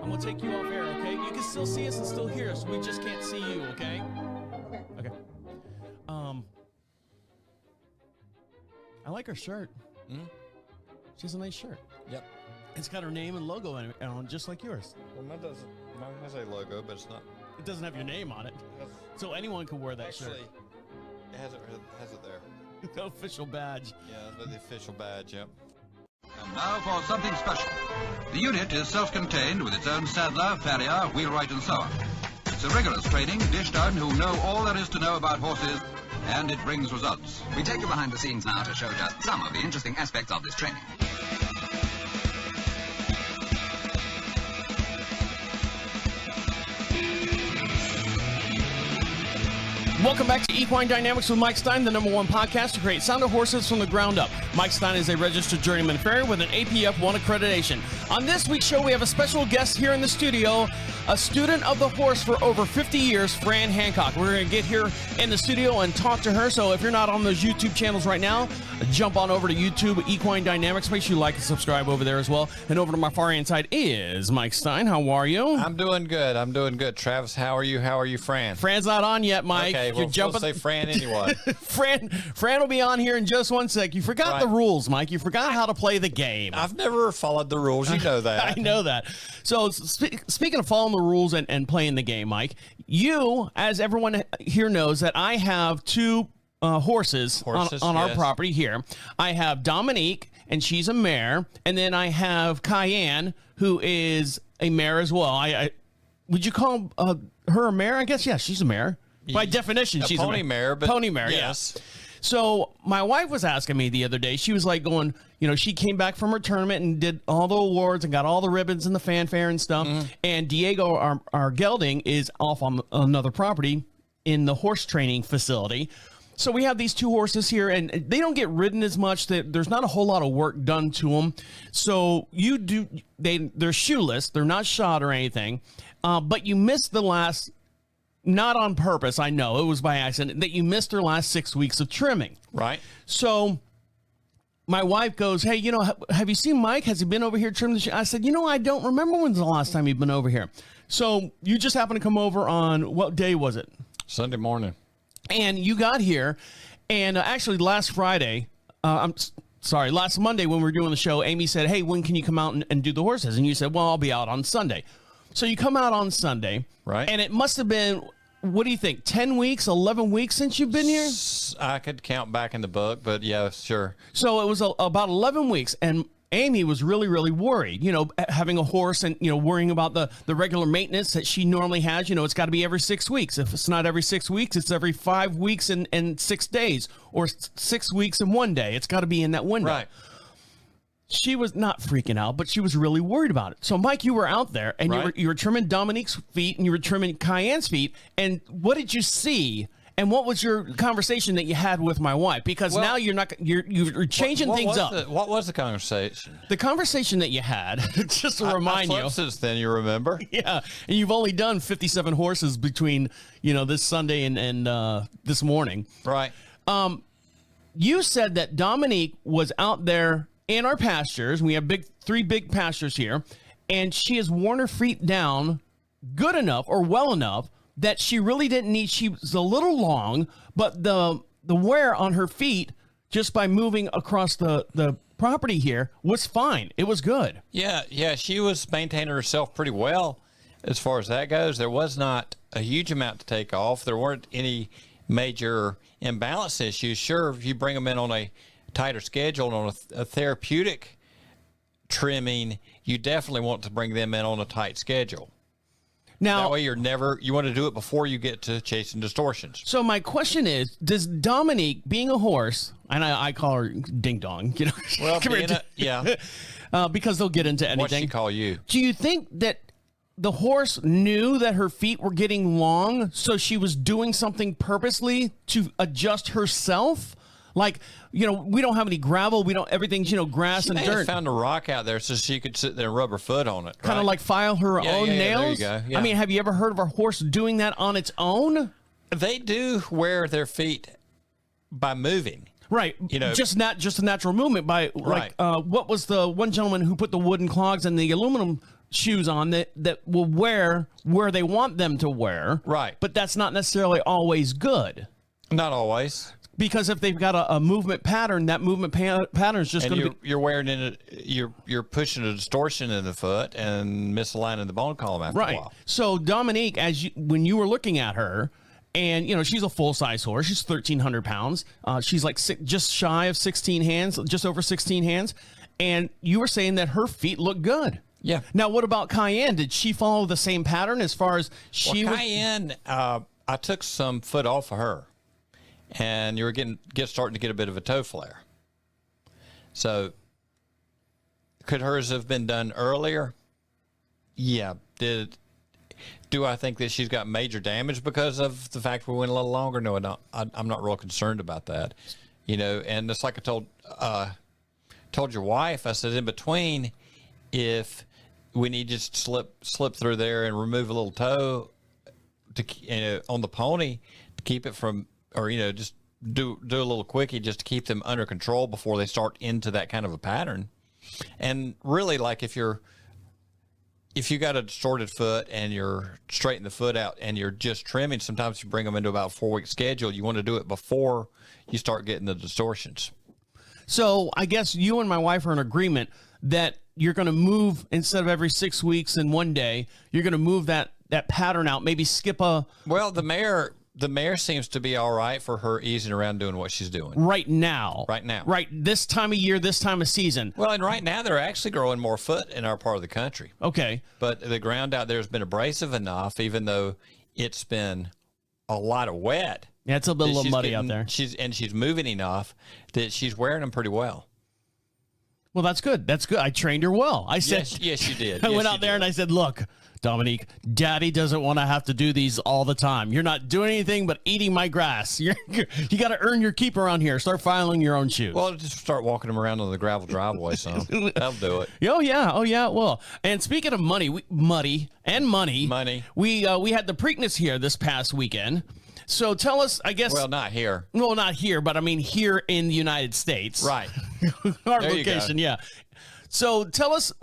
I'm going to take you off air, okay? You can still see us and still hear us. We just can't see you, okay? Okay. I like her shirt. Mm-hmm. She has a nice shirt. Yep. It's got her name and logo on, just like yours. Well, mine has a logo, but it's not. It doesn't have your name on it. So anyone can wear that shirt. Actually, it has it there. The official badge. Yeah, the official badge, yep. And now for something special. The unit is self-contained with its own saddler, farrier, wheelwright and so on. It's a rigorous training dished out who know all there is to know about horses, and it brings results. We take you behind the scenes now to show just some of the interesting aspects of this training. Welcome back to Equine Dynamics with Mike Stine, the #1 podcast to create sounder horses from the ground up. Mike Stine is a registered journeyman farrier with an APF 1 accreditation. On this week's show, we have a special guest here in the studio, a student of the horse for over 50 years, Fran Hancock. We're going to get here in the studio and talk to her. So if you're not on those YouTube channels right now, jump on over to YouTube, Equine Dynamics. Make sure you like and subscribe over there as well. And over to my far hand side is Mike Stine. How are you? I'm doing good. Travis, how are you? How are you, Fran? Fran's not on yet, Mike. Okay, You're jumping. We'll say Fran anyway. Fran will be on here in just 1 sec. You forgot the rules, Mike. You forgot how to play the game. I've never followed the rules. You know that. I know that. So speaking of following the rules and playing the game, Mike, you, as everyone here knows, that I have two horses on our property here. I have Dominique, and she's a mare, and then I have Cayenne, who is a mare as well. I would you call her a mare? I guess, yeah, she's a mare. By definition, she's a pony mare. But pony mare, yes. Yeah. So my wife was asking me the other day, she was like going, she came back from her tournament and did all the awards and got all the ribbons and the fanfare and stuff. Mm-hmm. And Diego, our gelding, is off on another property in the horse training facility. So we have these two horses here, and they don't get ridden as much. There's not a whole lot of work done to them. So they're shoeless. They're not shod or anything. But you missed the last... Not on purpose, I know. It was by accident that you missed her last 6 weeks of trimming. Right. So my wife goes, hey, have you seen Mike? Has he been over here trimming the shoe? I said, I don't remember when's the last time you've been over here. So you just happened to come over on, what day was it? Sunday morning. And you got here, and actually last Monday when we were doing the show, Amy said, hey, when can you come out and do the horses? And you said, well, I'll be out on Sunday. So you come out on Sunday, right? And it must have been, what do you think, 10 weeks, 11 weeks since you've been here? I could count back in the book, but yeah, sure. So it was about 11 weeks, and Amy was really, really worried, having a horse and, worrying about the regular maintenance that she normally has. It's got to be every 6 weeks. If it's not every 6 weeks, it's every 5 weeks and 6 days, or 6 weeks and 1 day. It's got to be in that window. Right. She was not freaking out, but she was really worried about it. So, Mike, you were out there, and you were trimming Dominique's feet, and you were trimming Cayenne's feet. And what did you see? And what was your conversation that you had with my wife? Because now you're changing things up. What was the conversation? The conversation that you had, just to remind you. Since then, you remember? Yeah, and you've only done 57 horses between this Sunday and this morning. Right. You said that Dominique was out there in our pastures. We have three big pastures here, and she has worn her feet down good enough or well enough that she really didn't need. She was a little long, but the wear on her feet just by moving across the property here was fine. It was good. Yeah, she was maintaining herself pretty well as far as that goes. There was not a huge amount to take off. There weren't any major imbalance issues. Sure, if you bring them in on a tighter schedule and on a therapeutic trimming, you definitely want to bring them in on a tight schedule. Now, that way you want to do it before you get to chasing distortions. So my question is, does Dominique, being a horse, and I call her Ding Dong, well, yeah, because they'll get into anything. What'd she call you? Do you think that the horse knew that her feet were getting long, so she was doing something purposely to adjust herself? Like, we don't have any gravel. Everything's, grass and dirt. She found a rock out there so she could sit there and rub her foot on it. Kind of like file her own nails? There you go. Yeah. I mean, have you ever heard of a horse doing that on its own? They do wear their feet by moving. Right. You know, just a natural movement by like what was the one gentleman who put the wooden clogs and the aluminum shoes on that will wear where they want them to wear. Right. But that's not necessarily always good. Not always. Because if they've got a movement pattern, that movement pattern is just going to be... You're wearing in you're pushing a distortion in the foot and misaligning the bone column after a while. So Dominique, when you were looking at her, and she's a full size horse, she's 1,300 pounds. She's like just shy of 16 hands, just over 16 hands, and you were saying that her feet look good. Yeah. Now, what about Cayenne? Did she follow the same pattern as far as she was? Cayenne, I took some foot off of her. And you were starting to get a bit of a toe flare. So, could hers have been done earlier? Yeah. Do I think that she's got major damage because of the fact we went a little longer? No, I'm not real concerned about that. And it's like I told your wife. I said in between, if we need to just slip through there and remove a little toe on the pony to keep it from. Or, just do a little quickie just to keep them under control before they start into that kind of a pattern. And really, like if you got a distorted foot and you're straightening the foot out and you're just trimming, sometimes you bring them into about a 4-week schedule. You want to do it before you start getting the distortions. So I guess you and my wife are in agreement that you're going to move, instead of every 6 weeks and 1 day, you're going to move that pattern out, maybe skip a... Well, the mare seems to be all right for her easing around doing what she's doing. Right now. Right. This time of year, this time of season. Well, and right now they're actually growing more foot in our part of the country. Okay. But the ground out there has been abrasive enough, even though it's been a lot of wet. Yeah, it's a little muddy out there. She's moving enough that she's wearing them pretty well. Well, that's good. I trained her well. I said, yes, you did. I went out there and I said, look, Dominique, Daddy doesn't want to have to do these all the time. You're not doing anything but eating my grass. You got to earn your keep around here. Start filing your own shoes. Well, just start walking them around on the gravel driveway, so that'll do it. Oh yeah, it will. And speaking of money, we had the Preakness here this past weekend. So tell us, I guess. Well, not here. Well, not here, but I mean here in the United States. Right. Our location, yeah. So tell us.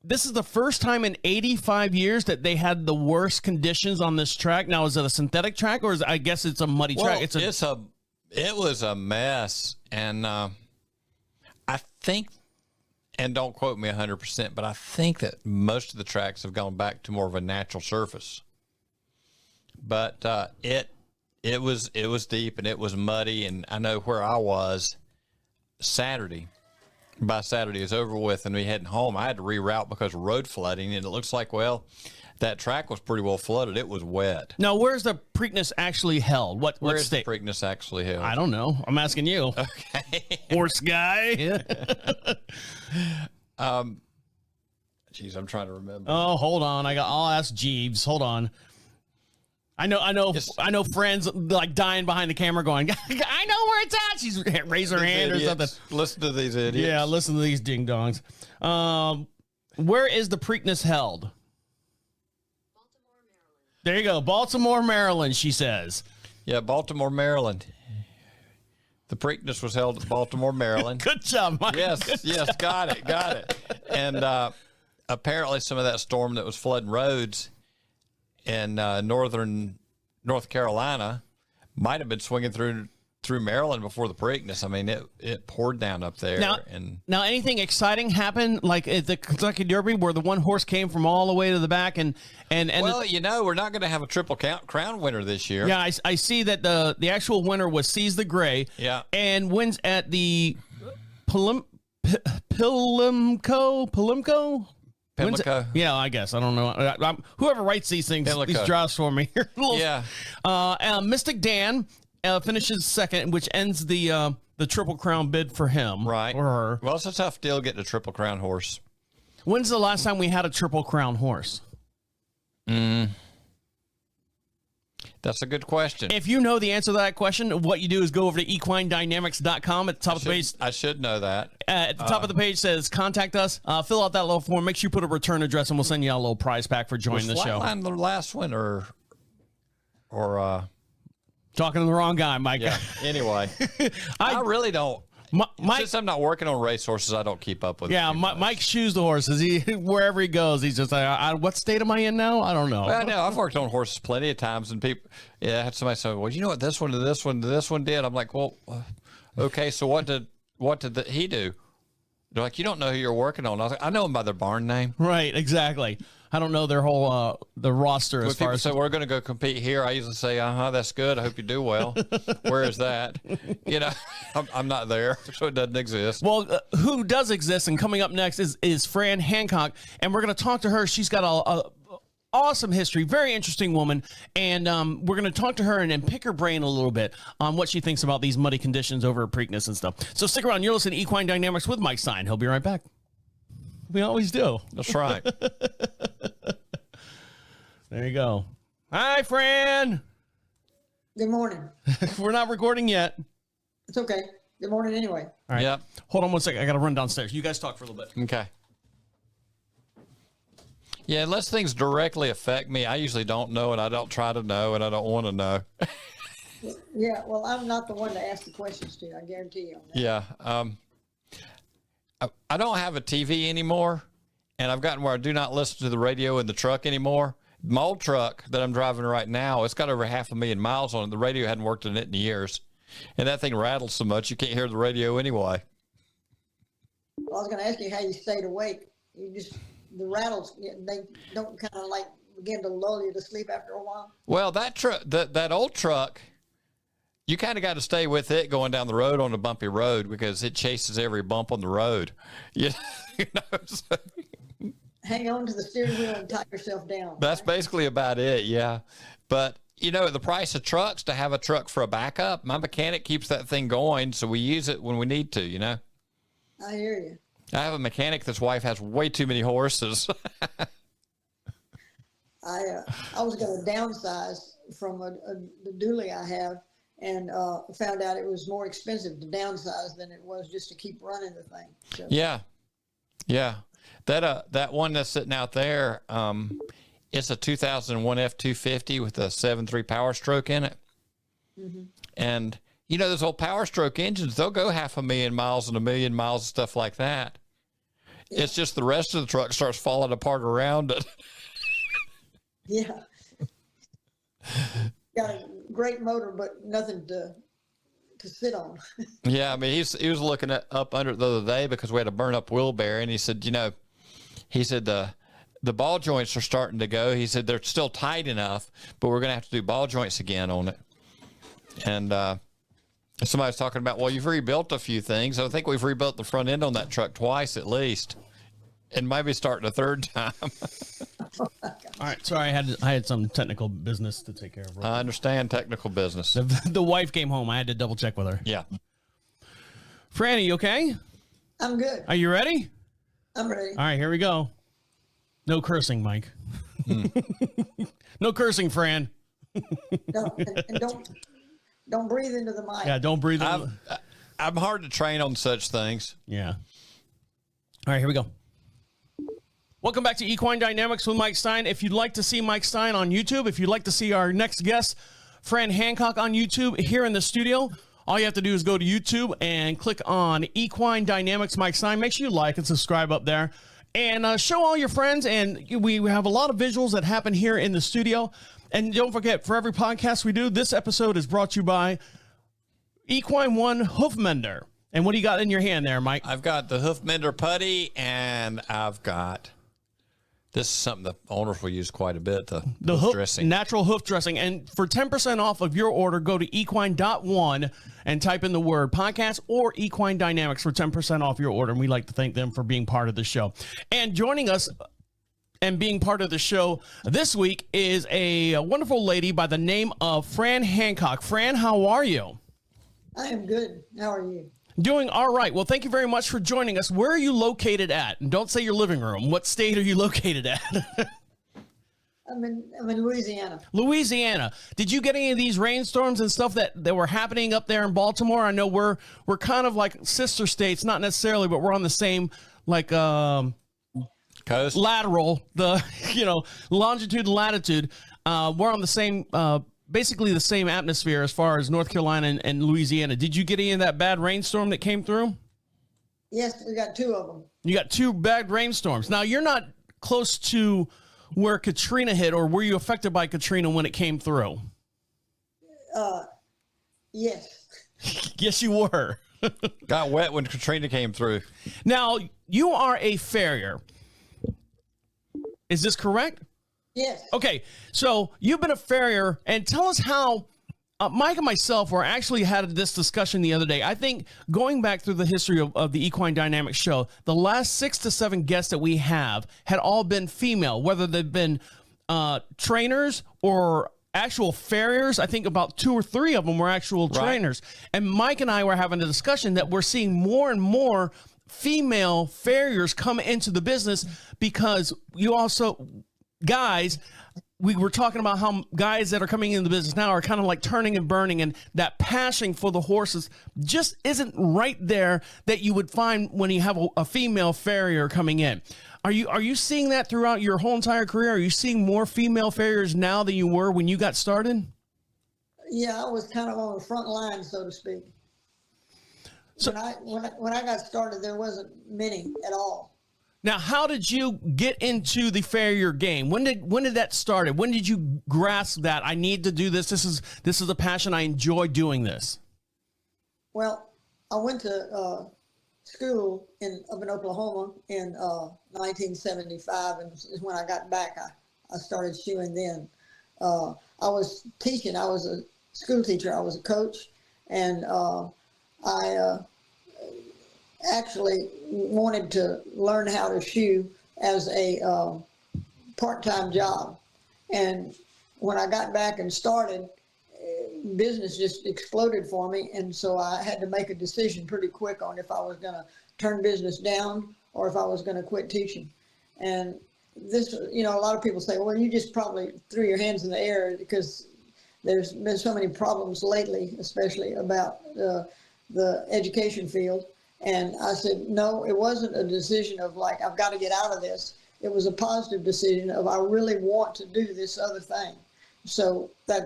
This is the first time in 85 years that they had the worst conditions on this track. Now, is it a synthetic track, or I guess it's a muddy track? It was a mess, and I think, and don't quote me 100%, but I think that most of the tracks have gone back to more of a natural surface. But it was deep and it was muddy, and I know where I was Saturday. By Saturday it was over with and we heading home. I had to reroute because of road flooding, and it looks like, that track was pretty well flooded. It was wet. Now, where's the Preakness actually held? What Where's state? the Preakness actually held? I don't know. I'm asking you. Okay. Horse guy. Geez, I'm trying to remember. Oh, hold on. I'll ask Jeeves. Hold on. I know friends like dying behind the camera going, I know where it's at. She's raised her hand idiots. or something. Listen to these idiots. Yeah, listen to these ding dongs. Where is the Preakness held? Baltimore, Maryland. There you go. Baltimore, Maryland, she says. Yeah, Baltimore, Maryland. The Preakness was held at Baltimore, Maryland. Good job, Mike. Yes, got it. And apparently some of that storm that was flooding roads in northern North Carolina might have been swinging through Maryland before the Preakness. I mean, it poured down up there. Now, anything exciting happened, like at the Kentucky Derby, where the one horse came from all the way to the back, and well, we're not going to have a triple crown winner this year. Yeah, I see that the actual winner was Seize the Gray. Yeah, and wins at the Pimlico. Yeah, I guess. I don't know. Whoever writes these things, these drafts for me. Yeah. Mystic Dan finishes second, which ends the Triple Crown bid for him. Right. Or her. Well, it's a tough deal getting a Triple Crown horse. When's the last time we had a Triple Crown horse? That's a good question. If you know the answer to that question, what you do is go over to equinedynamics.com at the top of the page. I should know that. At the top of the page says contact us. Fill out that little form. Make sure you put a return address, and we'll send you a little prize pack for joining the show. Was Flatline the last one, or Talking to the wrong guy, Mike. Yeah. Anyway, I really don't. Mike, since I'm not working on racehorses, I don't keep up with. Yeah, Mike shoes the horses. He wherever he goes, he's just like, what state am I in now? I don't know. Well, I know I've worked on horses plenty of times, and people, I had somebody say, "Well, you know what this one to this one to this one did?" I'm like, "Well, okay, so what did he do?" They're like, "You don't know who you're working on." I was like, "I know them by their barn name." Right, exactly. I don't know their whole the roster as far people as. say we're going to go compete here, I usually say, that's good. I hope you do well. Where is that? I'm not there, so it doesn't exist. Well, who does exist, and coming up next is Fran Hancock, and we're going to talk to her. She's got a awesome history, very interesting woman, and we're going to talk to her and pick her brain a little bit on what she thinks about these muddy conditions over at Preakness and stuff. So stick around. You're listening to Equine Dynamics with Mike Stine. He'll be right back. We always do. That's right. There you go. Hi, Fran. Good morning. We're not recording yet. It's okay. Good morning anyway. All right. Yep. Hold on one second. I got to run downstairs. You guys talk for a little bit. Okay. Yeah, unless things directly affect me, I usually don't know, and I don't try to know, and I don't want to know. Yeah, well, I'm not the one to ask the questions to, I guarantee you on that. Yeah. I don't have a TV anymore, and I've gotten where I do not listen to the radio in the truck anymore. My old truck that I'm driving right now, it's got over 500,000 miles on it. The radio hadn't worked in it in years, and that thing rattles so much you can't hear the radio anyway. Well, I was going to ask you how you stayed awake. The rattles, they don't kind of like begin to lull you to sleep after a while? Well, that old truck, you kind of got to stay with it going down the road on a bumpy road because it chases every bump on the road. So Hang on to the steering wheel and tie yourself down. that's basically about it, yeah. But, the price of trucks, to have a truck for a backup, my mechanic keeps that thing going, so we use it when we need to, I hear you. I have a mechanic that's wife has way too many horses. I was going to downsize from the dually I have, and found out it was more expensive to downsize than it was just to keep running the thing. So. Yeah. That one that's sitting out there, it's a 2001 F250 with a 7.3 Power Stroke in it. Mm-hmm. And, those old Power Stroke engines, they'll go 500,000 miles and 1,000,000 miles and stuff like that. Yeah. It's just the rest of the truck starts falling apart around it. Yeah. Got a great motor, but nothing to sit on. Yeah, I mean, he was looking up under it the other day because we had a burn up wheel bear, and he said, the ball joints are starting to go. He said they're still tight enough, but we're going to have to do ball joints again on it. And somebody was talking about, well, you've rebuilt a few things. I think we've rebuilt the front end on that truck twice at least, and maybe starting a third time. All right, sorry, I had some technical business to take care of. I understand technical business. The wife came home. I had to double check with her. Yeah. Fran, are you okay? I'm good. Are you ready? I'm ready. All right, here we go. No cursing, Mike. No cursing, Fran. No, and don't breathe into the mic. Yeah, don't breathe. I'm hard to train on such things. Yeah. All right, here we go. Welcome back to Equine Dynamics with Mike Stine. If you'd like to see Mike Stine on YouTube, if you'd like to see our next guest, Fran Hancock, on YouTube here in the studio, all you have to do is go to YouTube and click on Equine Dynamics Mike Stine. Make sure you like and subscribe up there. And show all your friends. And we have a lot of visuals that happen here in the studio. And don't forget, for every podcast we do, this episode is brought to you by Equine One Hoof Mender. And what do you got in your hand there, Mike? I've got the hoof mender putty, and I've got... This is something the owners will use quite a bit, the hoof dressing. Natural hoof dressing. And for 10% off of your order, go to equine.one and type in the word podcast or Equine Dynamics for 10% off your order. And we'd like to thank them for being part of the show. And joining us and being part of the show this week is a wonderful lady by the name of Fran Hancock. Fran, how are you? I am good. How are you? Doing all right. Well, thank you very much for joining us. Where are you located at? And don't say your living room. What state are you located at? I'm in Louisiana. Louisiana. Did you get any of these rainstorms and stuff that were happening up there in Baltimore? I know we're kind of like sister states, not necessarily, but we're on the same coast, lateral, longitude and latitude. We're on the same basically the same atmosphere as far as North Carolina and Louisiana. Did you get any of that bad rainstorm that came through? Yes, we got 2 of them. You got 2 bad rainstorms. Now, you're not close to where Katrina hit, or were you affected by Katrina when it came through? Yes. Yes, you were. Got wet when Katrina came through. Now, you are a farrier. Is this correct? Yes. Okay, so you've been a farrier, and tell us how Mike and myself were actually had this discussion the other day. I think going back through the history of the Equine Dynamics show, the last 6 to 7 guests that we have had all been female, whether they've been trainers or actual farriers. I think about 2 or 3 of them were actual trainers. And Mike and I were having a discussion that we're seeing more and more female farriers come into the business because you also... Guys, we were talking about how guys that are coming into the business now are kind of like turning and burning, and that passion for the horses just isn't right there that you would find when you have a female farrier coming in. Are you seeing that throughout your whole entire career? Are you seeing more female farriers now than you were when you got started? Yeah, I was kind of on the front line, so to speak. So when I got started, there wasn't many at all. Now, how did you get into the farrier game? When did that start? When did you grasp that I need to do this? This is a passion. I enjoy doing this. Well, I went to school up in Oklahoma in 1975, and when I got back, I started shoeing then. I was teaching. I was a school teacher. I was a coach, and I actually wanted to learn how to shoe as a part-time job. And when I got back and started, business just exploded for me. And so I had to make a decision pretty quick on if I was going to turn business down or if I was going to quit teaching. And this, a lot of people say, well, you just probably threw your hands in the air because there's been so many problems lately, especially about the education field. And I said, no, it wasn't a decision of like, I've got to get out of this. It was a positive decision of I really want to do this other thing. So I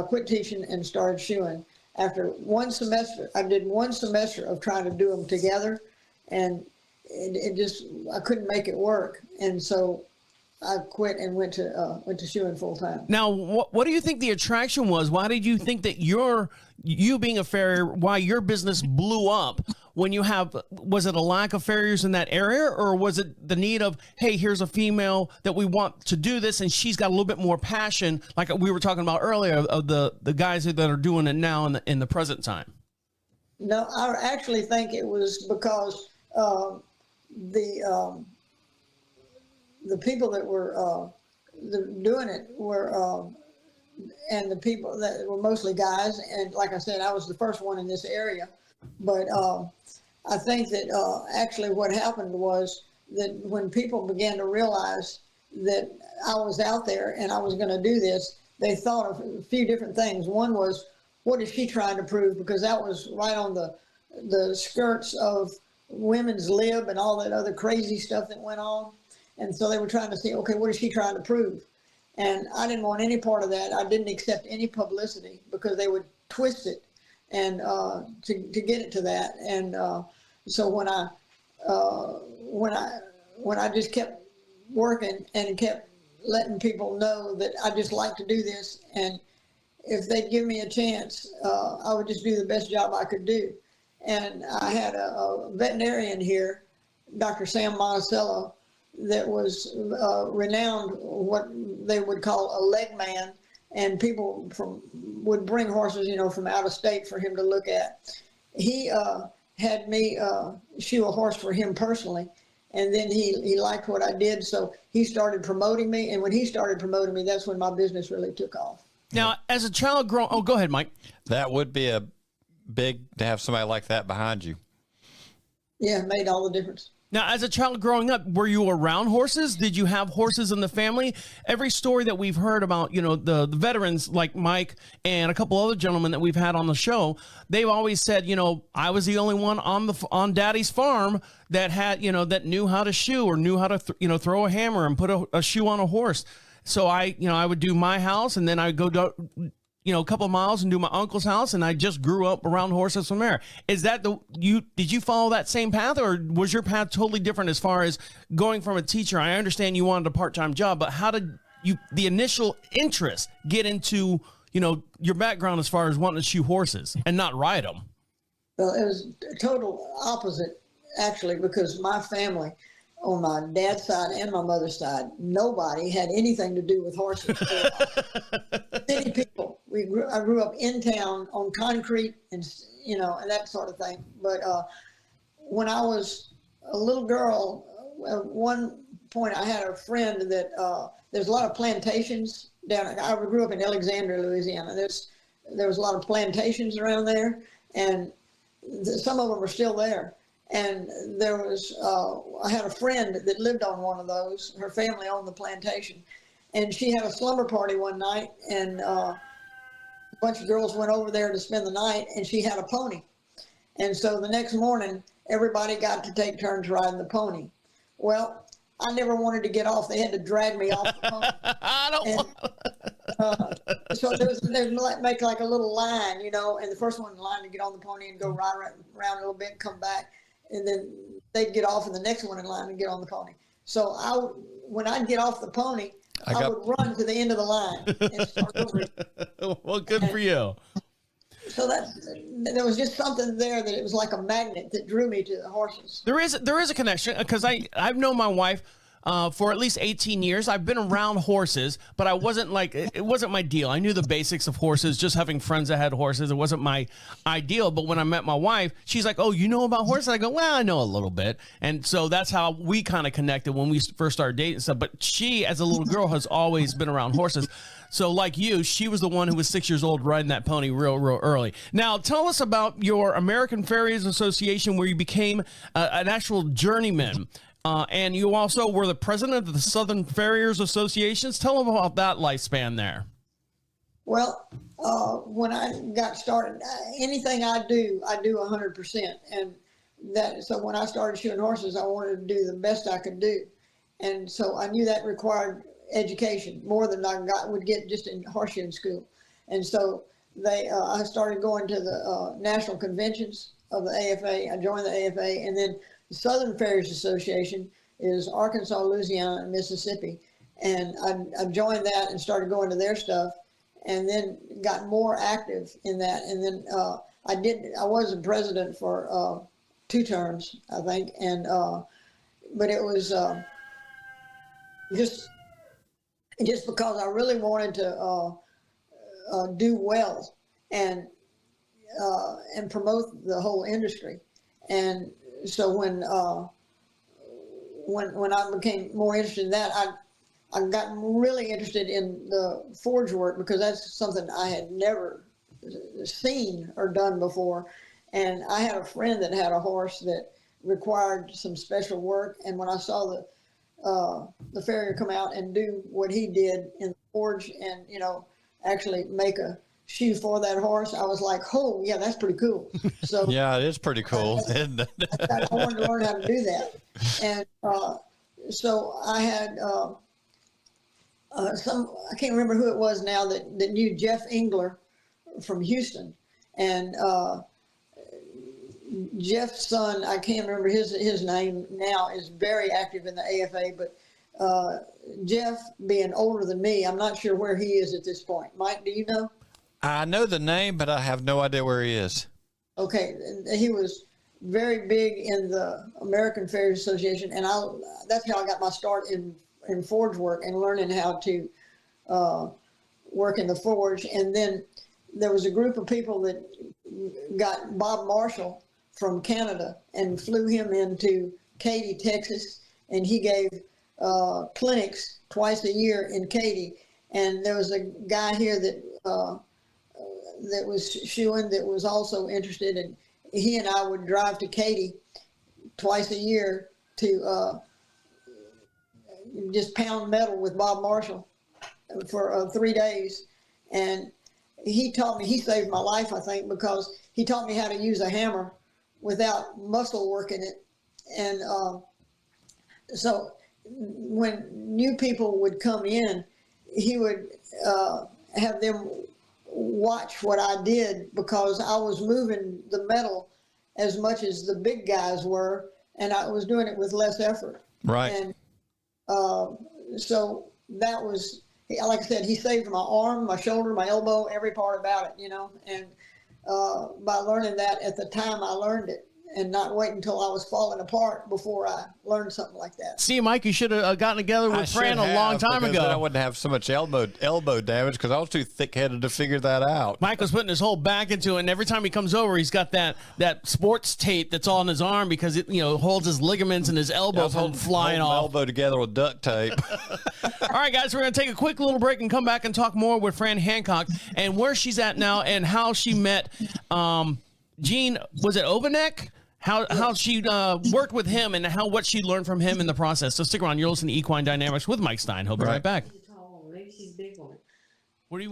quit teaching and started shoeing. After one semester, I did one semester of trying to do them together, and I couldn't make it work. And so I quit and went to shoeing full time. Now, what do you think the attraction was? Why did you think that you being a farrier, why your business blew up when was it a lack of farriers in that area, or was it the need of, hey, here's a female that we want to do this, and she's got a little bit more passion, like we were talking about earlier, of the guys that are doing it now in the present time? No, I actually think it was because the people that were doing it were, and the people that were mostly guys. And like I said, I was the first one in this area. But I think that actually what happened was that when people began to realize that I was out there and I was going to do this, they thought of a few different things. One was, what is she trying to prove? Because that was right on the skirts of women's lib and all that other crazy stuff that went on. And so they were trying to see, okay, what is she trying to prove? And I didn't want any part of that. I didn't accept any publicity because they would twist it and to get it to that. And so when I just kept working and kept letting people know that I just like to do this, and if they'd give me a chance, I would just do the best job I could do. And I had a veterinarian here, Dr. Sam Monticello, that was renowned, what they would call a leg man, and people would bring horses, from out of state for him to look at. He had me shoe a horse for him personally, and then he liked what I did, so he started promoting me, and when he started promoting me, that's when my business really took off. Now, as a child go ahead, Mike. That would be a big to have somebody like that behind you. Yeah, it made all the difference. Now, as a child growing up, were you around horses? Did you have horses in the family? Every story that we've heard about, the veterans like Mike and a couple other gentlemen that we've had on the show, they've always said, I was the only one on Daddy's farm that had, that knew how to shoe or knew how to, throw a hammer and put a shoe on a horse. So I would do my house, and then I'd go to, a couple of miles and do my uncle's house, and I just grew up around horses from there. Is that did you follow that same path, or was your path totally different as far as going from a teacher? I understand you wanted a part-time job, but how did the initial interest get into, your background as far as wanting to shoe horses and not ride them? Well, it was a total opposite, actually, because my family, on my dad's side and my mother's side, nobody had anything to do with horses. City people. I grew up in town on concrete and and that sort of thing. But when I was a little girl, at one point I had a friend that there's a lot of plantations down. I grew up in Alexandria, Louisiana. There was a lot of plantations around there, and some of them are still there. And there was, I had a friend that lived on one of those. Her family owned the plantation. And she had a slumber party one night, and a bunch of girls went over there to spend the night, and she had a pony. And so the next morning, everybody got to take turns riding the pony. Well, I never wanted to get off. They had to drag me off the pony. I don't So they make like a little line, and the first one in line to get on the pony and go ride around a little bit and come back. And then they'd get off, and the next one in line and get on the pony. So when I'd get off the pony, I would run to the end of the line and start over. Well, good for you. So there was just something there that it was like a magnet that drew me to the horses. There is a connection, because I've known my wife for at least 18 years. I've been around horses, but I wasn't it wasn't my deal. I knew the basics of horses, just having friends that had horses. It wasn't my ideal. But when I met my wife, she's like, "Oh, you know about horses?" I go, "Well, I know a little bit." And so that's how we kind of connected when we first started dating and stuff. But she, as a little girl, has always been around horses. So like you, she was the one who was 6 years old riding that pony real early. Now, tell us about your American Farriers Association, where you became an actual journeyman. And you also were the president of the Southern Farriers Associations. Tell them about that lifespan there. Well, when I got started, anything I do 100%. And so when I started shoeing horses, I wanted to do the best I could do. And so I knew that required education, more than I would get just in horseshoeing school. And so I started going to the national conventions of the AFA. I joined the AFA, and then the Southern Farriers Association is Arkansas, Louisiana, and Mississippi. And I joined that and started going to their stuff, and then got more active in that. And then I was a president for 2 terms, I think. And but it was just because I really wanted to do well and promote the whole industry. And so when I became more interested in that, I got really interested in the forge work, because that's something I had never seen or done before. And I had a friend that had a horse that required some special work, and when I saw the farrier come out and do what he did in the forge, and actually make a shoe for that horse, I was like, oh yeah, that's pretty cool. So yeah, it is pretty cool. I wanted to learn how to do that. And so I had I can't remember who it was now that knew Jeff Engler from Houston, and Jeff's son, I can't remember his name now, is very active in the AFA, but Jeff, being older than me, I'm not sure where he is at this point. Mike, do you know? I know the name, but I have no idea where he is. Okay, he was very big in the American Farriers Association, and that's how I got my start in forge work and learning how to work in the forge. And then there was a group of people that got Bob Marshall from Canada and flew him into Katy, Texas, and he gave clinics twice a year in Katy. And there was a guy here that was shoeing that was also interested, and he and I would drive to Katy twice a year to just pound metal with Bob Marshall for 3 days. And he taught me, he saved my life, I think, because he taught me how to use a hammer without muscle work in it. And so when new people would come in, he would have them watch what I did because I was moving the metal as much as the big guys were, and I was doing it with less effort. Right. And so that was, like I said, he saved my arm, my shoulder, my elbow, every part about it, and by learning that at the time I learned it, and not wait until I was falling apart before I learned something like that. See, Mike, you should have gotten together with Fran a long time ago. Then I wouldn't have so much elbow damage because I was too thick-headed to figure that out. Mike was putting his whole back into it, and every time he comes over, he's got that sports tape that's on his arm because it holds his ligaments and his elbow from flying off. Elbow together with duct tape. All right, guys, we're going to take a quick little break and come back and talk more with Fran Hancock and where she's at now and how she met Gene. Was it Ovanek? How she worked with him and what she learned from him in the process. So stick around. You're listening to Equine Dynamics with Mike Stine. He'll be right back. Maybe she's a big one. What do you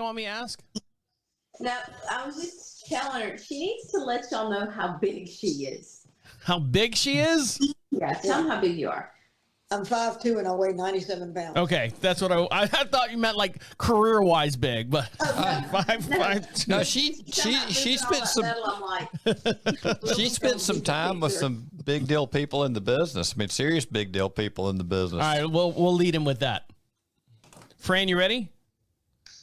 want me to ask? Now, I was just telling her she needs to let y'all know how big she is. How big she is? Yeah, tell them how big you are. I'm 5'2" and I weigh 97 pounds. Okay, that's what I thought you meant, like career-wise big, but 5'2". No, she spent some she spent some time with some big deal people in the business. I mean, serious big deal people in the business. All right, we'll lead him with that. Fran, you ready?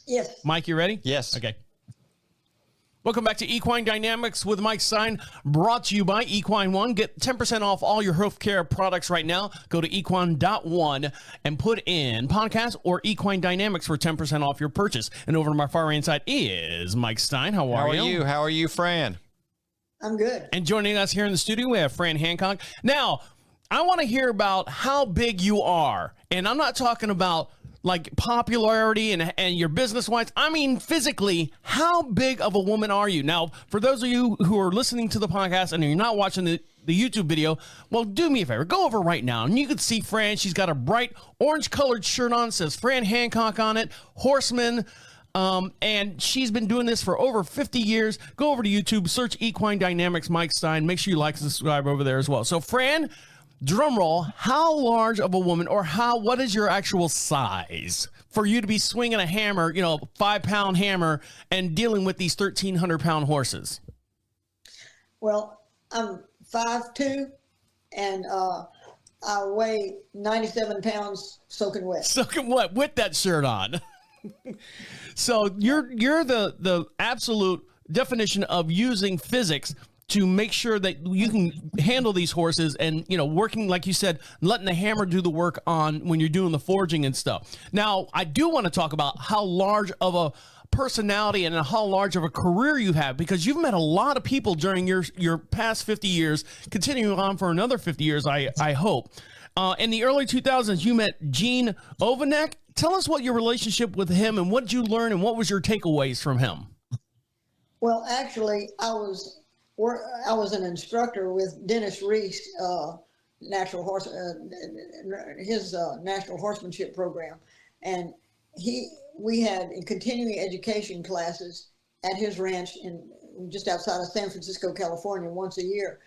Yes. Mike, you ready? Yes. Okay. Welcome back to Equine Dynamics with Mike Stine, brought to you by Equine One. Get 10% off all your hoof care products right now. Go to equine.one and put in podcast or Equine Dynamics for 10% off your purchase. And over to my far right side is Mike Stine. How are you? How are you, Fran? I'm good. And joining us here in the studio, we have Fran Hancock. Now, I want to hear about how big you are. And I'm not talking about like popularity and your business wise. I mean, physically, how big of a woman are you? Now, for those of you who are listening to the podcast and you're not watching the YouTube video, well, do me a favor. Go over right now and you can see Fran. She's got a bright orange colored shirt on, says Fran Hancock on it, Horseman. And she's been doing this for over 50 years. Go over to YouTube, search Equine Dynamics Mike Stine. Make sure you like and subscribe over there as well. So, Fran, drum roll, how large of a woman or what is your actual size for you to be swinging a hammer, 5-pound hammer and dealing with these 1,300-pound horses? Well, I'm 5'2", and I weigh 97 pounds soaking wet. Soaking wet with that shirt on. So you're the absolute definition of using physics to make sure that you can handle these horses and, working, like you said, letting the hammer do the work on when you're doing the forging and stuff. Now, I do want to talk about how large of a personality and how large of a career you have, because you've met a lot of people during your past 50 years, continuing on for another 50 years, I hope. In the early 2000s, you met Gene Ovanek. Tell us what your relationship with him and what did you learn and what was your takeaways from him? Well, actually, I was an instructor with Dennis Reese, his national horsemanship program, and we had continuing education classes at his ranch just outside of San Francisco, California, once a year.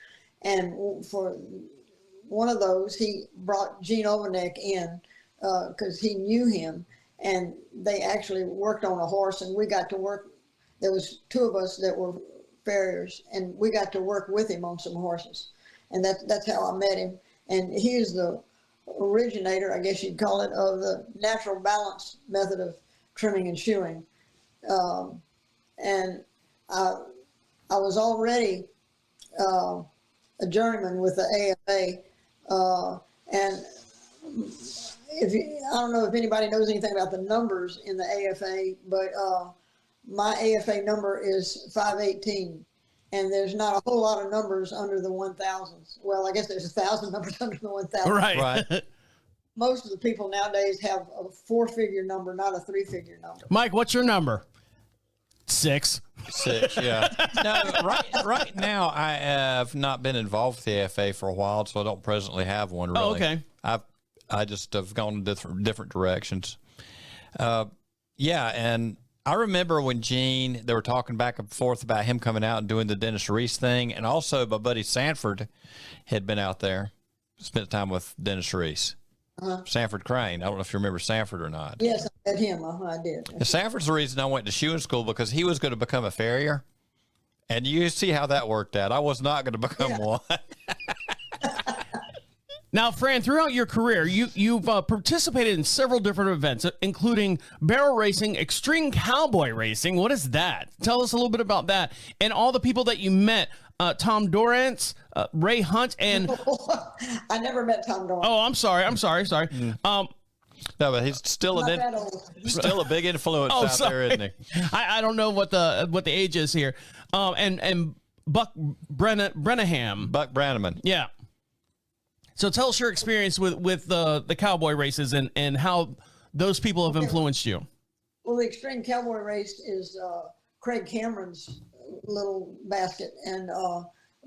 And for one of those, he brought Gene Ovanek in because he knew him, and they actually worked on a horse, and we got to work. There was two of us that were farriers, and we got to work with him on some horses, and that's how I met him. And he is the originator, I guess you'd call it, of the natural balance method of trimming and shoeing. And I was already a journeyman with the AFA, and I don't know if anybody knows anything about the numbers in the AFA, but my AFA number is 518, and there's not a whole lot of numbers under the 1,000s. Well, I guess there's 1,000 numbers under the 1,000. Right. Most of the people nowadays have a 4-figure number, not a 3-figure number. Mike, what's your number? 6. 6, yeah. No, right now I have not been involved with the AFA for a while, so I don't presently have one. Really. Oh, okay. I just have gone in different directions. Yeah, and I remember when Gene, they were talking back and forth about him coming out and doing the Dennis Reese thing, and also my buddy Sanford had been out there, spent time with Dennis Reese. Sanford Crane. I don't know if you remember Sanford or not. Yes, I met him. I did. And Sanford's the reason I went to shoeing school, because he was going to become a farrier. And you see how that worked out. I was not going to become one. Now, Fran, throughout your career, you've participated in several different events, including barrel racing, extreme cowboy racing. What is that? Tell us a little bit about that. And all the people that you met, Tom Dorrance, Ray Hunt, and... I never met Tom Dorrance. Oh, I'm sorry. No, but he's still a big influence out there, isn't he? I don't know what the age is here. And Buck Brenaham. Buck Brannaman. Yeah. So tell us your experience with the cowboy races and how those people have influenced you. Well, the extreme cowboy race is Craig Cameron's little basket, and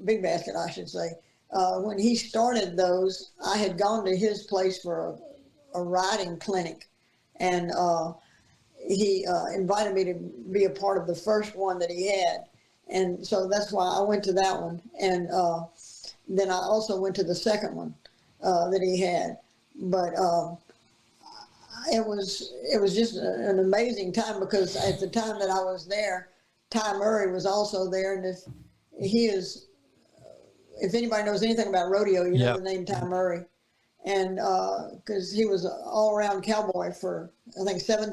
big basket, I should say. When he started those, I had gone to his place for a riding clinic, and he invited me to be a part of the first one that he had. And so that's why I went to that one. And then I also went to the second one that he had. But it was just an amazing time, because at the time that I was there, Ty Murray was also there. And if anybody knows anything about rodeo, you know the name Ty Murray. And because he was an all-around cowboy for, I think, 7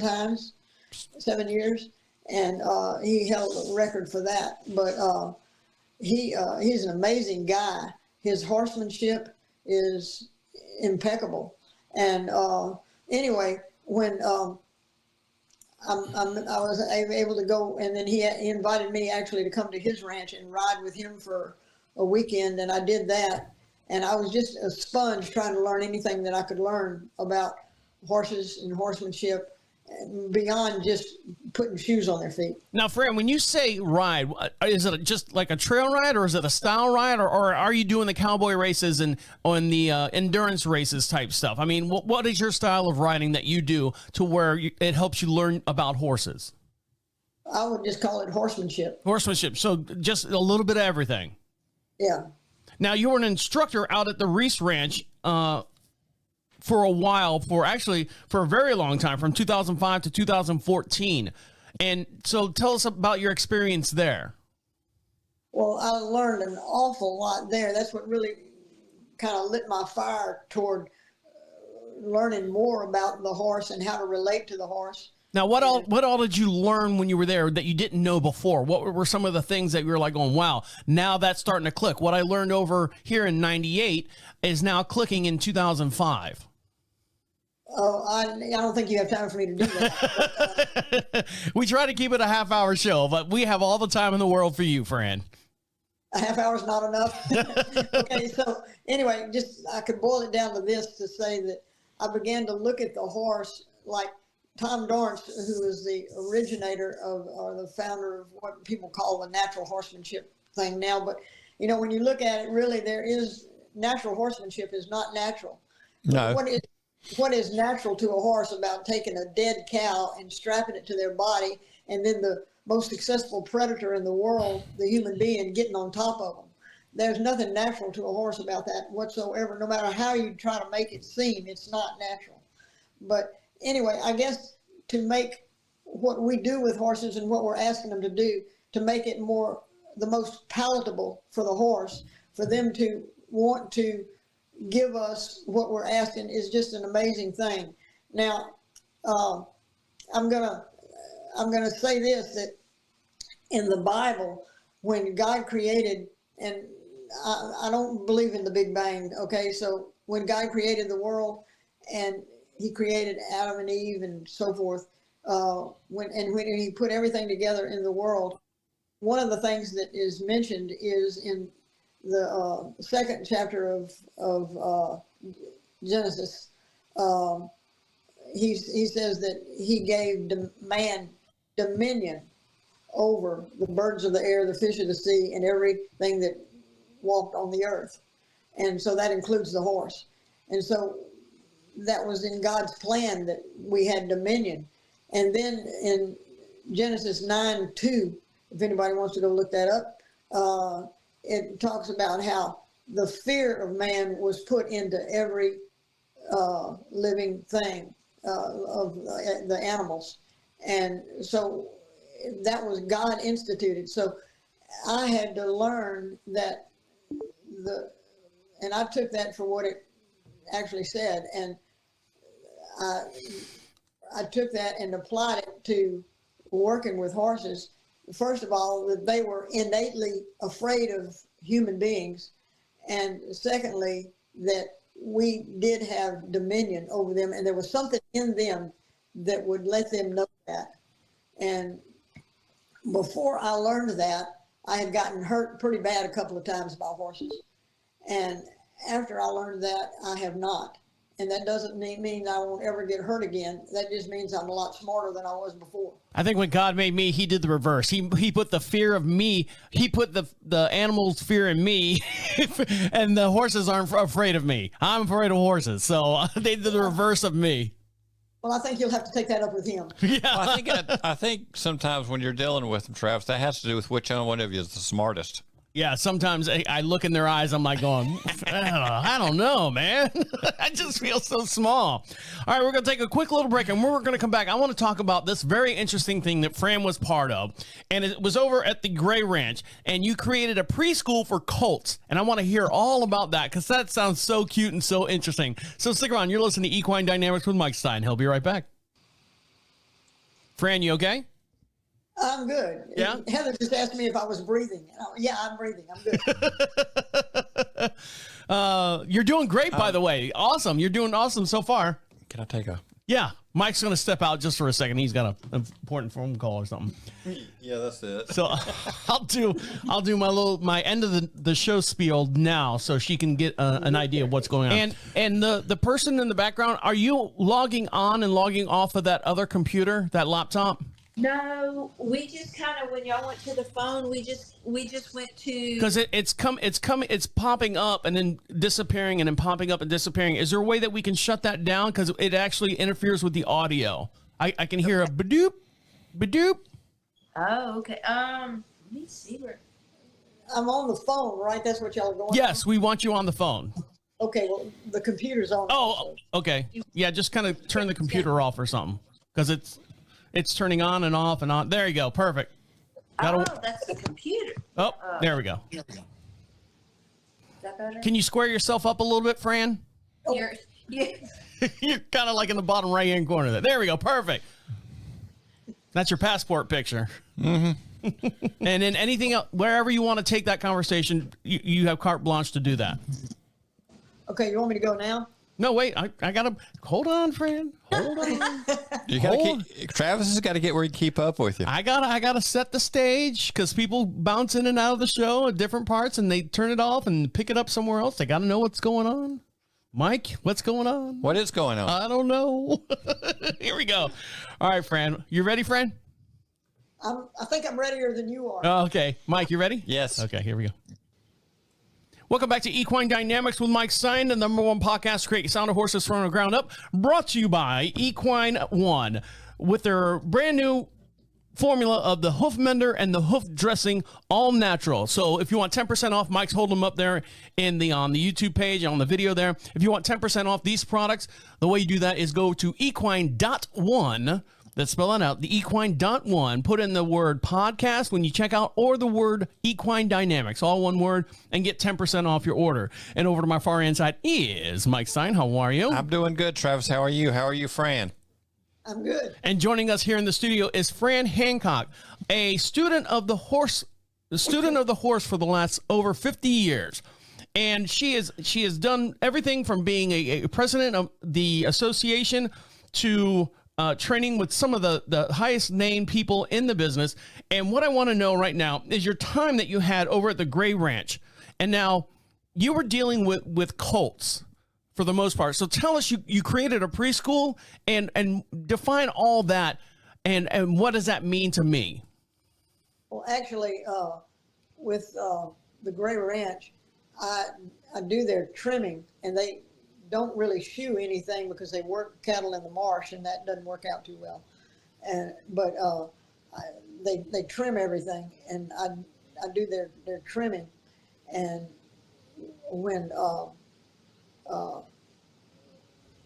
years. And he held a record for that. But he's an amazing guy. His horsemanship is impeccable. And anyway, when I was able to go, and then he invited me actually to come to his ranch and ride with him for a weekend, and I did that. And I was just a sponge trying to learn anything that I could learn about horses and horsemanship, beyond just putting shoes on their feet. Now, Fran, when you say ride, is it just like a trail ride, or is it a style ride, or are you doing the cowboy races and on the endurance races type stuff? I mean, what is your style of riding that you do to where it helps you learn about horses? I would just call it horsemanship. Horsemanship. So just a little bit of everything. Yeah. Now, you were an instructor out at the Reese Ranch for a while, for a very long time, from 2005 to 2014. And so tell us about your experience there. Well, I learned an awful lot there. That's what really kind of lit my fire toward learning more about the horse and how to relate to the horse. Now, what all did you learn when you were there that you didn't know before? What were some of the things that you were like going, wow, now that's starting to click? What I learned over here in 98 is now clicking in 2005. Oh, I don't think you have time for me to do that. But, we try to keep it a half-hour show, but we have all the time in the world for you, Fran. A half hour is not enough. Okay, so anyway, I could boil it down to this, to say that I began to look at the horse like Tom Dorrance, who is the originator or the founder of what people call the natural horsemanship thing now. But, when you look at it, really, natural horsemanship is not natural. No. What is natural to a horse about taking a dead cow and strapping it to their body, and then the most successful predator in the world, the human being, getting on top of them? There's nothing natural to a horse about that whatsoever. No matter how you try to make it seem, it's not natural. But anyway, I guess to make what we do with horses and what we're asking them to do, to make it the most palatable for the horse, for them to want to give us what we're asking, is just an amazing thing. Now, I'm gonna say this, that in the Bible, when God created, and I don't believe in the Big Bang, okay? So when God created the world and he created Adam and Eve and so forth, when he put everything together in the world, one of the things that is mentioned is in the second chapter of Genesis. He says that he gave man dominion over the birds of the air, the fish of the sea, and everything that walked on the earth. And so that includes the horse. And so that was in God's plan, that we had dominion. And then in Genesis 9:2, if anybody wants to go look that up, it talks about how the fear of man was put into every living thing of the animals. And so that was God instituted. So I had to learn that and I took that for what it actually said. And I took that and applied it to working with horses. First of all, that they were innately afraid of human beings. And secondly, that we did have dominion over them, and there was something in them that would let them know that. And before I learned that, I had gotten hurt pretty bad a couple of times by horses. And after I learned that, I have not. And that doesn't mean I won't ever get hurt again. That just means I'm a lot smarter than I was before. I think when God made me, he did the reverse. He put the fear of me. He put the animals' fear in me, and the horses aren't afraid of me. I'm afraid of horses. So they did the reverse of me. Well, I think you'll have to take that up with him. Yeah. Well, I think sometimes when you're dealing with them, Travis, that has to do with which one of you is the smartest. Yeah, sometimes I look in their eyes, I'm like going, I don't know, man. I just feel so small. All right, we're going to take a quick little break, and when we're going to come back, I want to talk about this very interesting thing that Fran was part of, and it was over at the Gray Ranch, and you created a preschool for colts, and I want to hear all about that, because that sounds so cute and so interesting. So stick around. You're listening to Equine Dynamics with Mike Stine. He'll be right back. Fran, you okay? I'm good. Yeah? Heather just asked me if I was breathing. Yeah, I'm breathing. I'm good. You're doing great, by the way. Awesome. You're doing awesome so far. Can I take a... Yeah. Mike's going to step out just for a second. He's got an important phone call or something. Yeah, that's it. So I'll do my end of the show spiel now so she can get an idea of what's going on. And the person in the background, are you logging on and logging off of that other computer, that laptop? No, we just kind of, when y'all went to the phone, we just went to, because it's popping up and then disappearing and then popping up and disappearing. Is there a way that we can shut that down, because it actually interferes with the audio? I can hear a badoop, badoop. Oh, okay. Let me see where. I'm on the phone, right? That's what y'all are going. Yes, we want you on the phone. Okay, well, the computer's on. Oh, okay. Yeah, just kind of turn the computer off or something, because it's turning on and off and on. There you go. Perfect. That's the computer. Oh, there we go. Is that better? Can you square yourself up a little bit, Fran? Yeah. You're kind of like in the bottom right-hand corner there. There we go. Perfect. That's your passport picture. Mm-hmm. And then anything else, wherever you want to take that conversation, you have carte blanche to do that. Okay, you want me to go now? No, wait. I got to... Hold on, Fran. Hold on. You gotta Travis has got to get where he can keep up with you. I gotta set the stage, because people bounce in and out of the show at different parts, and they turn it off and pick it up somewhere else. They got to know what's going on. Mike, what's going on? What is going on? I don't know. Here we go. All right, Fran. You ready, Fran? I think I'm readier than you are. Oh, okay. Mike, you ready? Yes. Okay, here we go. Welcome back to Equine Dynamics with Mike Stine, the #1 podcast to create sound of horses from the ground up, brought to you by Equine One, with their brand new formula of the hoof mender and the hoof dressing, all natural. So if you want 10% off, Mike's holding them up there on the YouTube page, on the video there. If you want 10% off these products, the way you do that is go to equine.one. Let's spell it out. The equine.one. Put in the word podcast when you check out, or the word Equine Dynamics, all one word, and get 10% off your order. And over to my far hand side is Mike Stine. How are you? I'm doing good, Travis. How are you? How are you, Fran? I'm good. And joining us here in the studio is Fran Hancock, a student of the horse for the last over 50 years. And she has done everything from being a president of the association to training with some of the highest named people in the business. And what I want to know right now is your time that you had over at the Gray Ranch. And now you were dealing with colts for the most part. So tell us, you created a preschool, and define all that, and what does that mean to me? Well, actually, with the Gray Ranch, I do their trimming, and they don't really shoe anything because they work cattle in the marsh, and that doesn't work out too well. But they trim everything, and I do their trimming. And when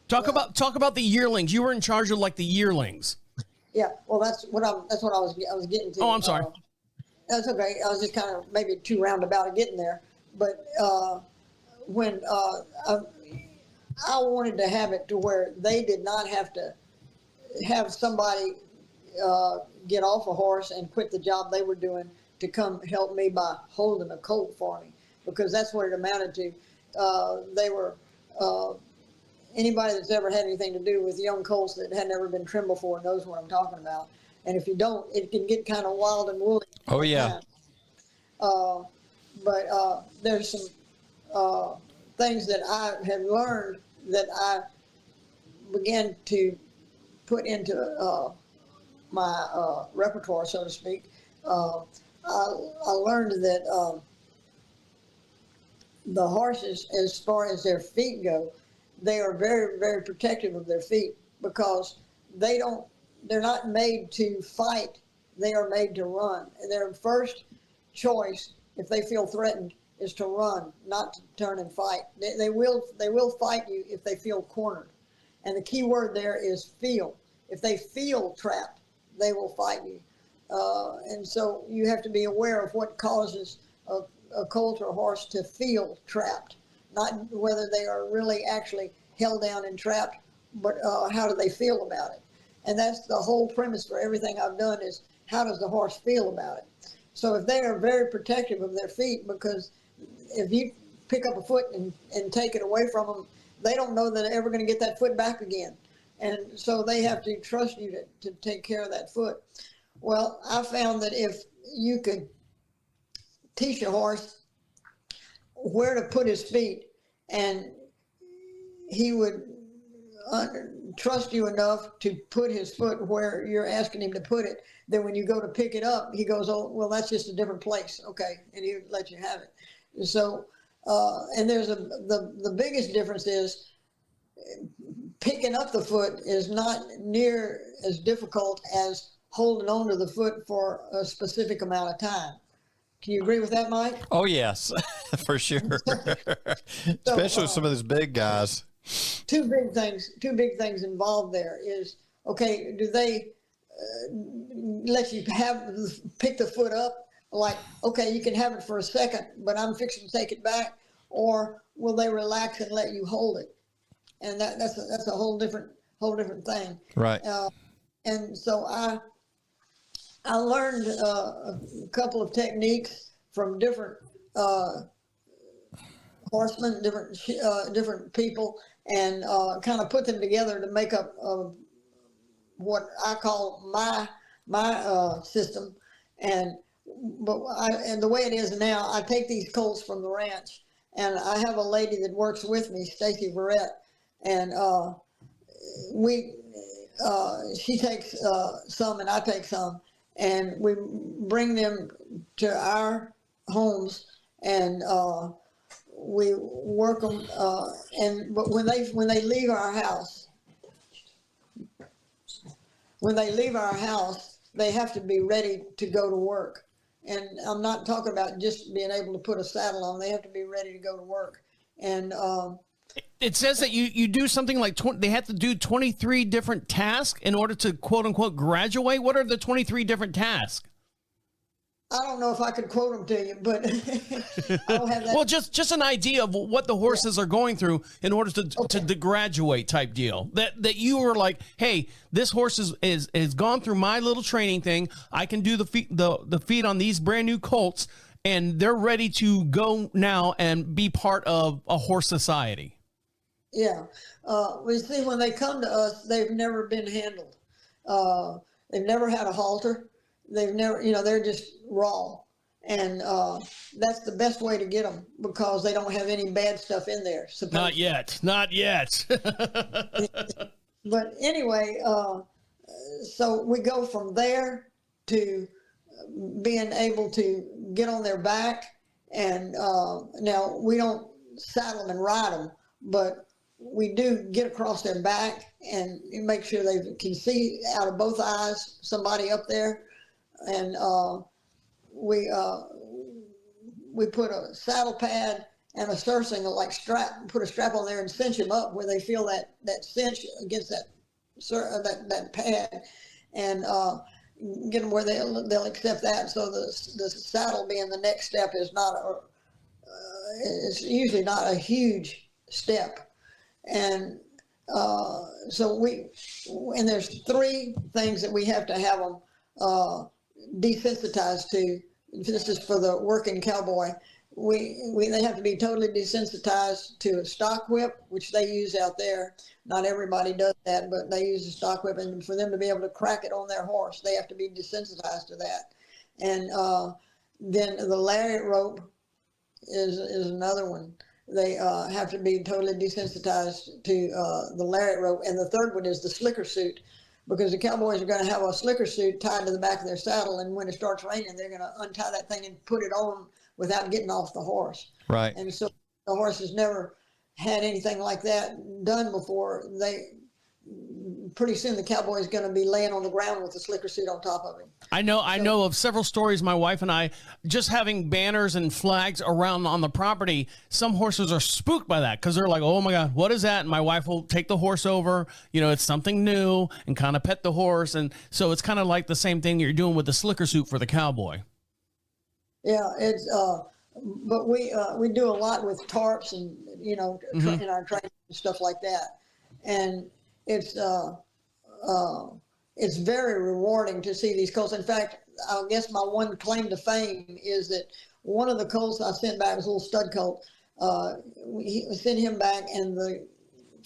Talk about the yearlings. You were in charge of like the yearlings. Yeah, well, that's what I was getting to. Oh, I'm sorry. That's okay. I was just kind of maybe too roundabout at getting there. But when I wanted to have it to where they did not have to have somebody get off a horse and quit the job they were doing to come help me by holding a colt for me, because that's what it amounted to. They were anybody that's ever had anything to do with young colts that had never been trimmed before knows what I'm talking about. And if you don't, it can get kind of wild and woolly. Oh, yeah. But there's some things that I have learned that I began to put into my repertoire, so to speak. I learned that the horses, as far as their feet go, they are very, very protective of their feet, because they're not made to fight. They are made to run. And their first choice, if they feel threatened, is to run, not to turn and fight. They will fight you if they feel cornered. And the key word there is feel. If they feel trapped, they will fight you. And so you have to be aware of what causes a colt or a horse to feel trapped, not whether they are really actually held down and trapped, but how do they feel about it? And that's the whole premise for everything I've done, is how does the horse feel about it? So if they are very protective of their feet, because if you pick up a foot and take it away from them, they don't know that they're ever going to get that foot back again. And so they have to trust you to take care of that foot. Well, I found that if you could teach a horse where to put his feet, and he would trust you enough to put his foot where you're asking him to put it, then when you go to pick it up, he goes, oh, well, that's just a different place. Okay. And he would let you have it. So, and there's the biggest difference is picking up the foot is not near as difficult as holding on to the foot for a specific amount of time. Can you agree with that, Mike? Oh, yes, for sure. Especially with some of those big guys. Two big things involved there is, okay, do they let you pick the foot up? Like, okay, you can have it for a second, but I'm fixing to take it back, or will they relax and let you hold it? And that's a whole different thing. Right. And so I learned a couple of techniques from different horsemen, different people, and kind of put them together to make up what I call my system. And the way it is now, I take these colts from the ranch, and I have a lady that works with me, Stacy Verrett, and she takes some and I take some, and we bring them to our homes, and we work them. But when they leave our house, they have to be ready to go to work. And I'm not talking about just being able to put a saddle on. They have to be ready to go to work. And it says that you do something like they have to do 23 different tasks in order to quote unquote graduate. What are the 23 different tasks? I don't know if I could quote them to you, but I don't have that. Well, just an idea of what the horses are going through in order to graduate type deal. That you were like, hey, this horse is gone through my little training thing. I can do the feet on these brand new colts, and they're ready to go now and be part of a horse society. Yeah. We see when they come to us, they've never been handled. They've never had a halter. They've never, they're just raw. And that's the best way to get them, because they don't have any bad stuff in there. Not yet. But anyway, so we go from there to being able to get on their back. And now we don't saddle them and ride them, but we do get across their back and make sure they can see out of both eyes somebody up there. And we put a saddle pad and a surcing like strap, put a strap on there and cinch them up where they feel that cinch against that pad, and get them where they'll accept that. So the saddle being the next step is it's usually not a huge step, and and there's 3 things that we have to have them desensitized to. This is for the working cowboy. They have to be totally desensitized to a stock whip, which they use out there. Not everybody does that, but they use a stock whip, and for them to be able to crack it on their horse, they have to be desensitized to that. And then the lariat rope is another one. They have to be totally desensitized to the lariat rope. And the third one is the slicker suit, because the cowboys are going to have a slicker suit tied to the back of their saddle, and when it starts raining, they're going to untie that thing and put it on without getting off the horse. Right. And so the horse has never had anything like that done before. Pretty soon the cowboy is going to be laying on the ground with the slicker suit on top of him. I know of several stories, my wife and I, just having banners and flags around on the property. Some horses are spooked by that because they're like, oh my God, what is that? And my wife will take the horse over, it's something new, and kind of pet the horse. And so it's kind of like the same thing you're doing with the slicker suit for the cowboy. Yeah, it's but we do a lot with tarps and in our training and stuff like that, and it's very rewarding to see these colts. In fact, I guess my one claim to fame is that one of the colts I sent back was a little stud colt. We sent him back, and the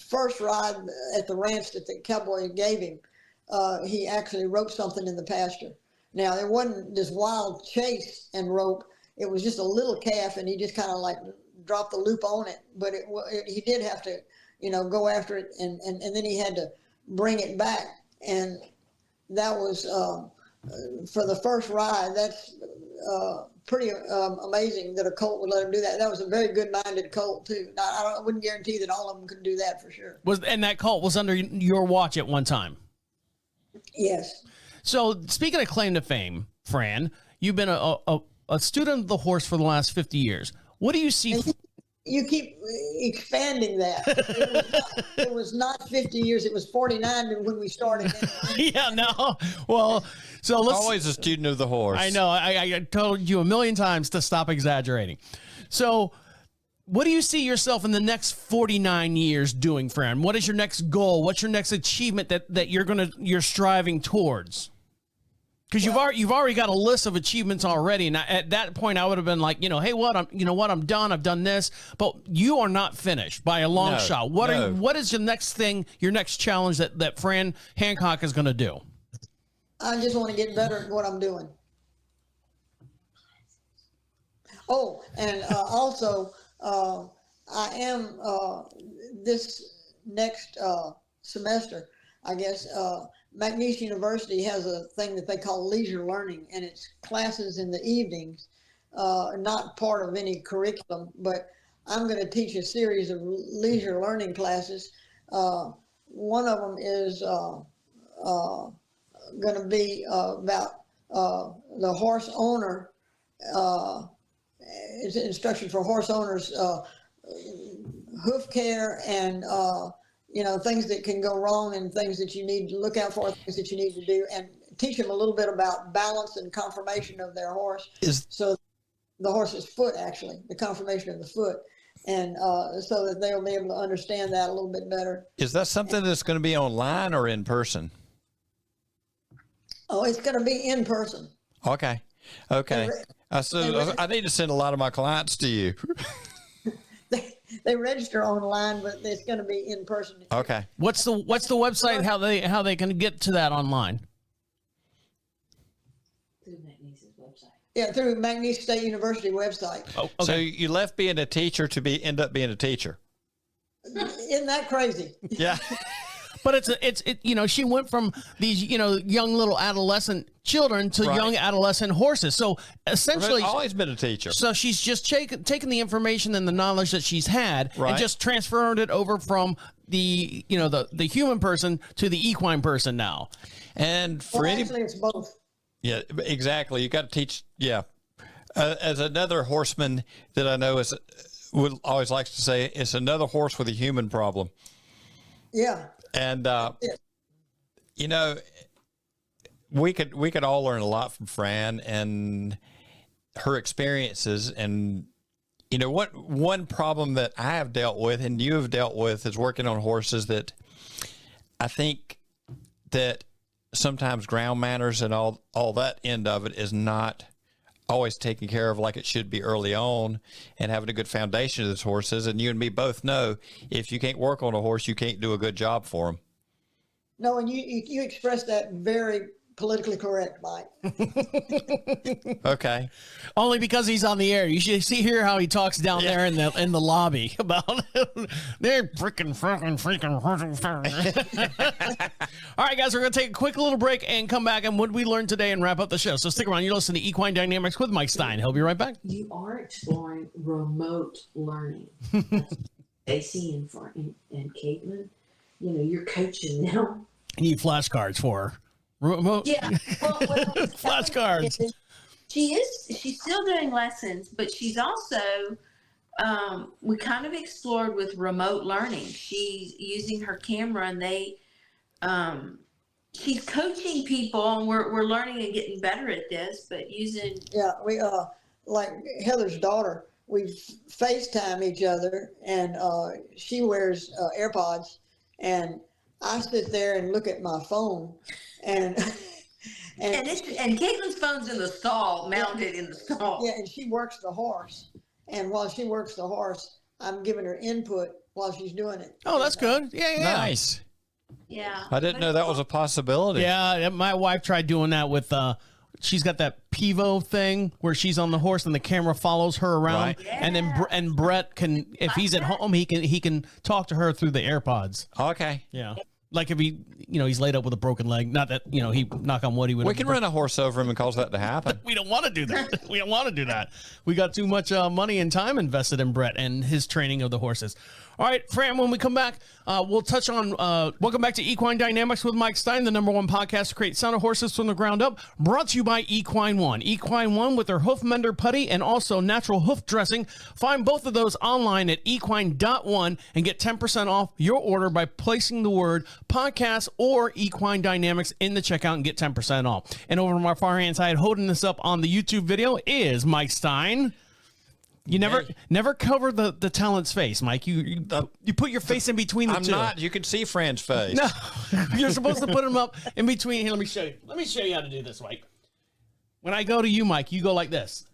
first ride at the ranch that the cowboy gave him, he actually roped something in the pasture. Now, it wasn't this wild chase and rope. It was just a little calf, and he just kind of like dropped the loop on it. But he did have to, go after it, and then he had to bring it back. And that was, for the first ride, that's pretty amazing that a colt would let him do that. That was a very good-minded colt, too. Now, I wouldn't guarantee that all of them could do that for sure. And that colt was under your watch at one time? Yes. So speaking of claim to fame, Fran, you've been a student of the horse for the last 50 years. What do you see? You keep expanding that. It was not 50 years. It was 49 when we started. Yeah, no. Well, so let's. Always a student of the horse. I know. I told you a million times to stop exaggerating. So what do you see yourself in the next 49 years doing, Fran? What is your next goal? What's your next achievement that you're striving towards? Because you've already got a list of achievements already, and at that point I would have been like, hey, I'm done. I've done this, but you are not finished by a long shot. What is your next thing? Your next challenge that Fran Hancock is going to do? I just want to get better at what I'm doing. Oh, and also. I am this next semester, I guess, McNeese University has a thing that they call leisure learning, and it's classes in the evenings, not part of any curriculum, but I'm going to teach a series of leisure learning classes. One of them is going to be about the horse owner. It's an instruction for horse owners, hoof care, and things that can go wrong, and things that you need to look out for, things that you need to do, and teach them a little bit about balance and conformation of their horse. So the horse's foot, actually, the conformation of the foot, and so that they'll be able to understand that a little bit better. Is that something that's going to be online or in person? Oh, it's going to be in person. Okay. I need to send a lot of my clients to you. They register online, but it's going to be in person. Okay. What's the website? How they can get to that online? Through McNeese's website. Yeah, through McNeese State University website. Oh, okay. So you left being a teacher to end up being a teacher. Isn't that crazy? Yeah. But she went from these, young little adolescent children to young adolescent horses. So essentially, I've always been a teacher. So she's just taken the information and the knowledge that she's had and just transferred it over from the human person to the equine person now. And for actually, it's both. Yeah, exactly. You got to teach. Yeah. As another horseman that I know is always likes to say it's another horse with a human problem. Yeah. And, you know, we could all learn a lot from Fran and her experiences. And, you know, one problem that I have dealt with and you have dealt with is working on horses that I think that sometimes ground manners and all that end of it is not always taken care of like it should be early on, and having a good foundation of those horses. And you and me both know if you can't work on a horse, you can't do a good job for him. No, and you expressed that very politically correct, Mike. Okay. Only because he's on the air. You should hear how he talks down there in the lobby about they're freaking. All right, guys, we're going to take a quick little break and come back and what we learned today and wrap up the show. So stick around. You're listening to Equine Dynamics with Mike Stine. He'll be right back. You are exploring remote learning. Stacey and Caitlin, you know, you're coaching now. You need flashcards for her. Remote. Yeah. Well, flashcards. She's still doing lessons, but she's also, we kind of explored with remote learning. She's using her camera and she's coaching people, and we're learning and getting better at this, but using. Yeah, we, like Heather's daughter, we FaceTime each other, and she wears AirPods, and I sit there and look at my phone, and Caitlin's phone's in the stall, mounted in the stall. Yeah, and she works the horse, and while she works the horse, I'm giving her input while she's doing it. Oh, that's good. Yeah. Nice. Yeah. I didn't know that was a possibility. Yeah, my wife tried doing that with she's got that Pivo thing where she's on the horse and the camera follows her around, Right. and then Brett can, if he's at home, he can talk to her through the AirPods. Okay. Yeah, like if he's laid up with a broken leg. Not that he knock on wood he would. We can run a horse over him and cause that to happen. We don't want to do that. We don't want to do that. We got too much money and time invested in Brett and his training of the horses. All right, Fran, when we come back, we'll touch on welcome back to Equine Dynamics with Mike Stine, the #1 podcast to create sound of horses from the ground up, brought to you by Equine One. Equine One with their hoof mender putty and also natural hoof dressing. Find both of those online at equine.one and get 10% off your order by placing the word podcast or Equine Dynamics in the checkout and get 10% off. And over to my far hand side, holding this up on the YouTube video is Mike Stine. You never cover the talent's face, Mike. You put your face in between the two. I'm not. You can see Fran's face. No, you're supposed to put him up in between. Here, let me show you. Let me show you how to do this, Mike. When I go to you, Mike, you go like this.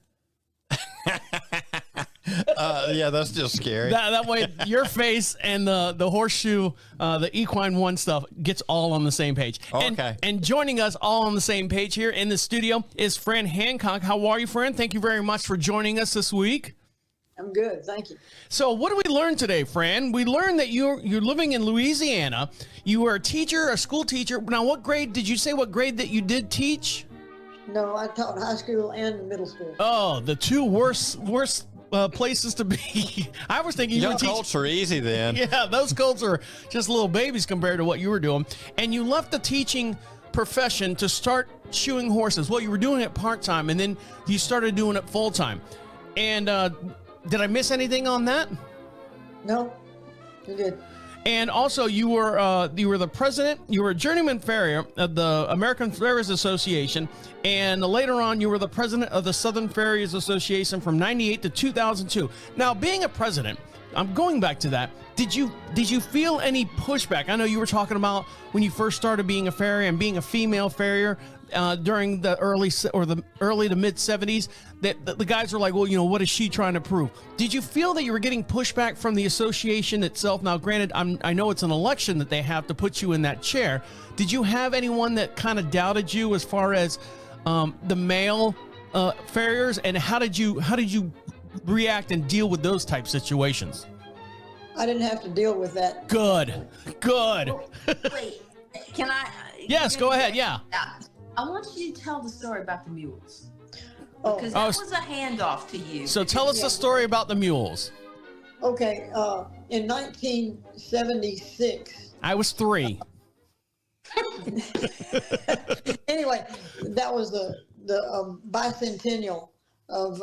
Yeah, that's just scary. That way, your face and the horseshoe, the Equine One stuff gets all on the same page. Okay. And joining us all on the same page here in the studio is Fran Hancock. How are you, Fran? Thank you very much for joining us this week. I'm good, thank you. So what did we learn today, Fran? We learned that you're living in Louisiana. You were a teacher, a school teacher. Now, what grade did you say? What grade that you did teach? No, I taught high school and middle school. Oh, the two worst places to be. I was thinking you were Young teaching. colts are easy then. Yeah, those colts are just little babies compared to what you were doing. And you left the teaching profession to start shoeing horses. Well, you were doing it part-time, and then you started doing it full-time. And did I miss anything on that? No, you did. And also, you were the president. You were a journeyman farrier of the American Farriers Association, and later on, you were the president of the Southern Farriers Association from '98 to 2002. Now, being a president, I'm going back to that. Did you feel any pushback? I know you were talking about when you first started being a farrier and being a female farrier during the early to mid 70s. That the guys were like, well, what is she trying to prove? Did you feel that you were getting pushback from the association itself? Now, granted, I know it's an election that they have to put you in that chair. Did you have anyone that kind of doubted you as far as the male farriers, and how did you react and deal with those type situations? I didn't have to deal with that. Good. Wait, can I? Yes, go ahead. Yeah. I want you to tell the story about the mules. Oh. Because that was a handoff to you. So tell us the story about the mules. Okay, in 1976. I was 3. Anyway, that was the bicentennial of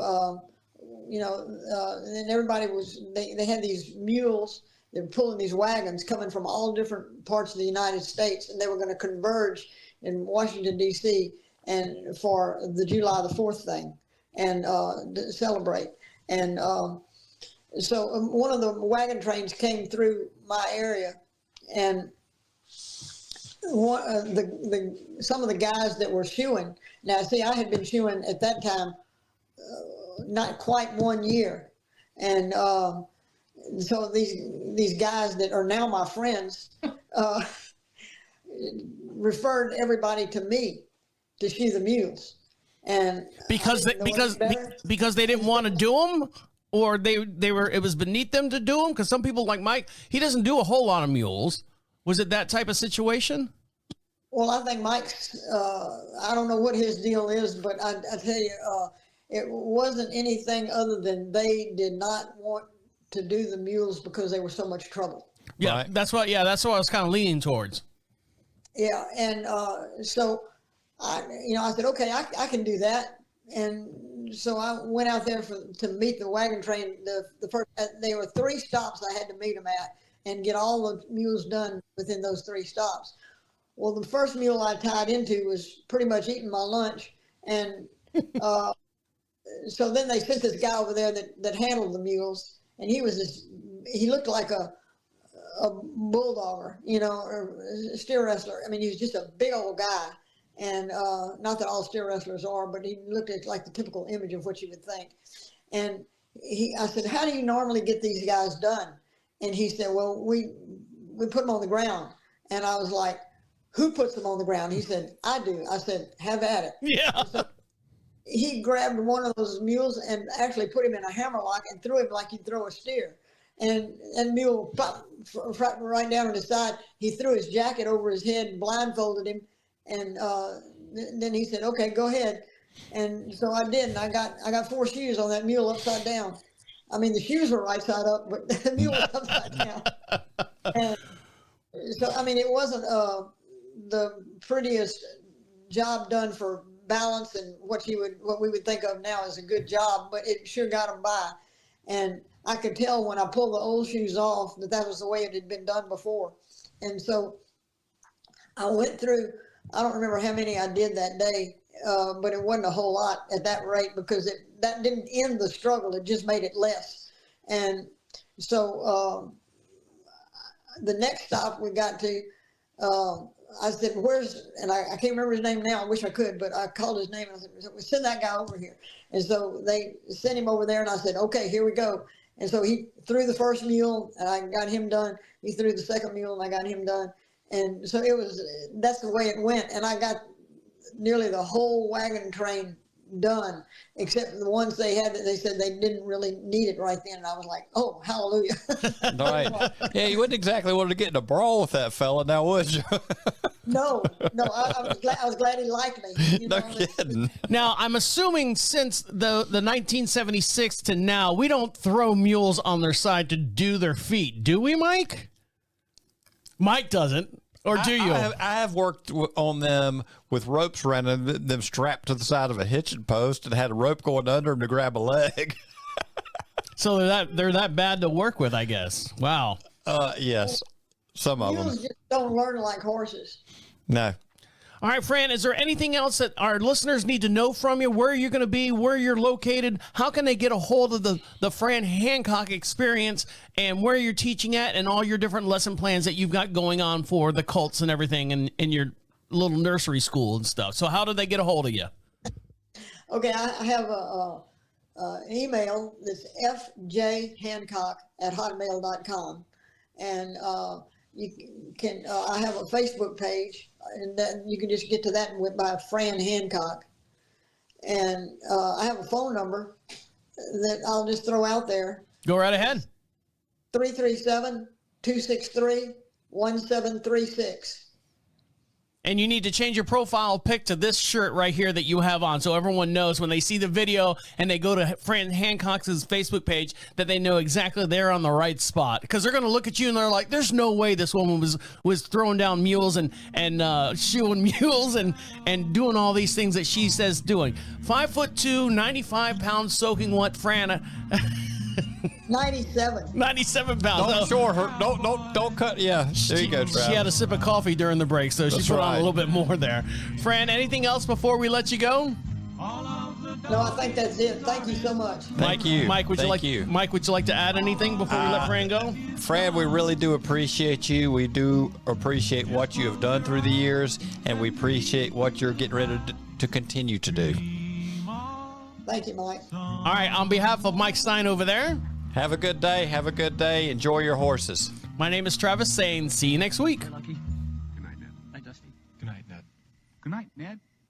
and everybody they had these mules. They were pulling these wagons coming from all different parts of the United States, and they were going to converge in Washington, D.C., and for the July the 4th thing and to celebrate. And so one of the wagon trains came through my area, and some of the guys that were shoeing. Now, see, I had been shoeing at that time not quite 1 year, and so these guys that are now my friends referred everybody to me to shoe the mules, and because they didn't want to do them, or they were, it was beneath them to do them. Because some people like Mike, he doesn't do a whole lot of mules. Was it that type of situation? Well, I think Mike's, I don't know what his deal is, but I tell you, it wasn't anything other than they did not want to do the mules because they were so much trouble. Yeah, Right. that's what I was kind of leaning towards. Yeah, and so I said, okay, I can do that, and so I went out there to meet the wagon train. The first, there were 3 stops I had to meet them at and get all the mules done within those 3 stops. Well, the first mule I tied into was pretty much eating my lunch, and so then they sent this guy over there that handled the mules, and he looked like a bulldogger, or a steer wrestler. I mean, he was just a big old guy, and not that all steer wrestlers are, but he looked like the typical image of what you would think. And I said, how do you normally get these guys done? And he said, well, we put them on the ground. And I was like, who puts them on the ground? He said, I do. I said, have at it. Yeah. So he grabbed one of those mules and actually put him in a hammerlock and threw him like you'd throw a steer. And mule popped right down on his side. He threw his jacket over his head and blindfolded him. And then he said, okay, go ahead. And so I did. And I got 4 shoes on that mule upside down. I mean, the shoes were right side up, but the mule was upside down. And so, I mean, it wasn't the prettiest job done for balance and what we would think of now as a good job, but it sure got them by. And I could tell when I pulled the old shoes off that was the way it had been done before. And so I went through, I don't remember how many I did that day, but it wasn't a whole lot at that rate because that didn't end the struggle. It just made it less. And so the next stop we got to, I said, and I can't remember his name now. I wish I could, but I called his name and I said, send that guy over here. And so they sent him over there and I said, okay, here we go. And so he threw the first mule and I got him done. He threw the second mule and I got him done. And so that's the way it went. And I got nearly the whole wagon train done, except the ones they had that they said they didn't really need it right then. And I was like, oh, hallelujah. Right. Yeah, you wouldn't exactly want to get in a brawl with that fella now, would you? No, I was glad he liked me. No kidding. Now, I'm assuming since the 1976 to now, we don't throw mules on their side to do their feet, do we, Mike? Mike doesn't. Or do you? I have worked on them with ropes running them strapped to the side of a hitching post and had a rope going under them to grab a leg. So they're that bad to work with, I guess. Wow. Yes, some of them. Mules just don't learn like horses. No. All right, Fran, is there anything else that our listeners need to know from you? Where you're going to be, where you're located? How can they get a hold of the Fran Hancock experience and where you're teaching at and all your different lesson plans that you've got going on for the colts and everything in your little nursery school and stuff? So how do they get a hold of you? Okay, I have an email that's fjhancock@hotmail.com. And you can, I have a Facebook page, and then you can just get to that by Fran Hancock. And I have a phone number that I'll just throw out there. Go right ahead. 337-263-1736. And you need to change your profile pic to this shirt right here that you have on, so everyone knows when they see the video and they go to Fran Hancock's Facebook page that they know exactly they're on the right spot. Because they're going to look at you and they're like, "There's no way this woman was throwing down mules and shoeing mules and doing all these things that she says doing." 5'2", 95 pounds, soaking wet, Fran. 97. 97 pounds. Don't short her. Don't cut. Yeah, there you go, Travis. She had a sip of coffee during the break, so she That's put on a right. little bit more there. Fran, anything else before we let you go? No, I think that's it. Thank you so much. Thank you. Mike, would Thank you like to add anything before we let Fran go? Fran, we really do appreciate you. We do appreciate what you have done through the years, and we appreciate what you're getting ready to continue to do. Thank you, Mike. All right, on behalf of Mike Stine over there, Have a good day. Have a good day. Enjoy your horses. my name is Travis saying see you next week. Lucky. Good night, Ned. Night, Dusty. Good night, Ned. Good night, Ned.